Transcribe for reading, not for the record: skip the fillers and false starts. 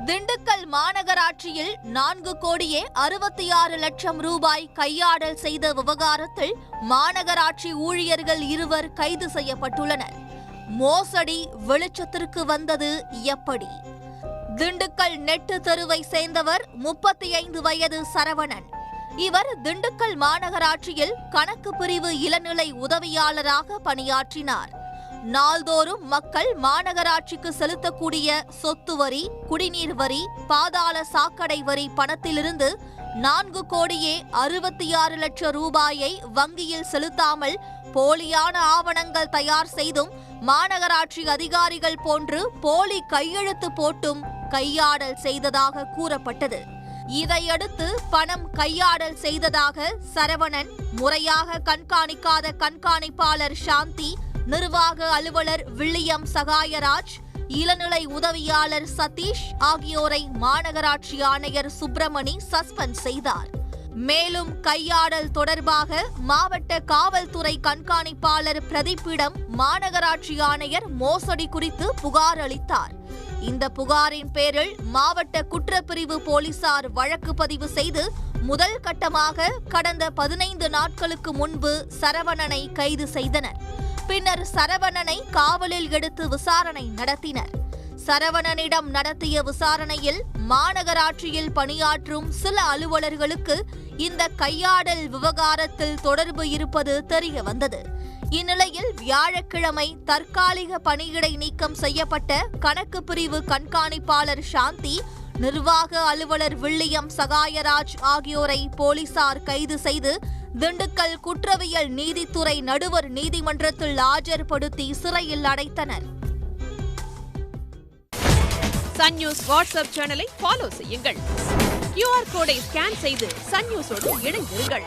திண்டுக்கல் மாநகராட்சியில் 4,66,00,000 ரூபாய் கையாடல் செய்த விவகாரத்தில் மாநகராட்சி ஊழியர்கள் 2 கைது செய்யப்பட்டுள்ளனர். மோசடி வெளிச்சத்திற்கு வந்தது எப்படி? திண்டுக்கல் நெட்டு தெருவை சேர்ந்தவர் 35 வயது சரவணன். இவர் திண்டுக்கல் மாநகராட்சியில் கணக்கு பிரிவு இளநிலை உதவியாளராக பணியாற்றினார். நாள்தோறும் மக்கள் மாநகராட்சிக்கு செலுத்தக்கூடிய சொத்து வரி, குடிநீர் வரி, பாதாள சாக்கடை வரி பணத்திலிருந்து 4,66,00,000 ரூபாயை வங்கியில் செலுத்தாமல் போலியான ஆவணங்கள் தயார் செய்தும் மாநகராட்சி அதிகாரிகள் போன்று போலி கையெழுத்து போட்டும் கையாடல் செய்ததாக கூறப்பட்டது. இதையடுத்து பணம் கையாடல் செய்ததாக சரவணன், முறையாக கண்காணிக்காத கண்காணிப்பாளர் சாந்தி, நிர்வாக அலுவலர் வில்லியம் சகாயராஜ், இளநிலை உதவியாளர் சதீஷ் ஆகியோரை மாநகராட்சி ஆணையர் சுப்பிரமணி சஸ்பெண்ட் செய்தார். மேலும் கையாடல் தொடர்பாக மாவட்ட காவல்துறை கண்காணிப்பாளர் பிரதீப்பிடம் மாநகராட்சி ஆணையர் மோசடி குறித்து புகார் அளித்தார். இந்த புகாரின் பேரில் மாவட்ட குற்றப்பிரிவு போலீசார் வழக்கு பதிவு செய்து முதல் கட்டமாக கடந்த 15 நாட்களுக்கு முன்பு சரவணனை கைது செய்தனர். பின்னர் சரவணனை காவலில் எடுத்து விசாரணை நடத்தினர். சரவணனிடம் நடத்திய விசாரணையில் மாநகராட்சியில் பணியாற்றும் சில அலுவலர்களுக்கு இந்த கையாடல் விவகாரத்தில் தொடர்பு இருப்பது தெரிய வந்தது. இந்நிலையில் வியாழக்கிழமை தற்காலிக பணியிடை நீக்கம் செய்யப்பட்ட கணக்கு பிரிவு கண்காணிப்பாளர் சாந்தி, நிர்வாக அலுவலர் வில்லியம் சகாயராஜ் ஆகியோரை போலீசார் கைது செய்து திண்டுக்கல் குற்றவியல் நீதித்துறை நடுவர் நீதிமன்றத்தில் ஆஜர்படுத்தி சிறையில் அடைத்தனர். சன் நியூஸ் வாட்ஸ்அப் சேனலை ஃபாலோ செய்யுங்கள். QR கோடை ஸ்கேன் செய்து சன் நியூஸோடு இணைந்திருங்கள்.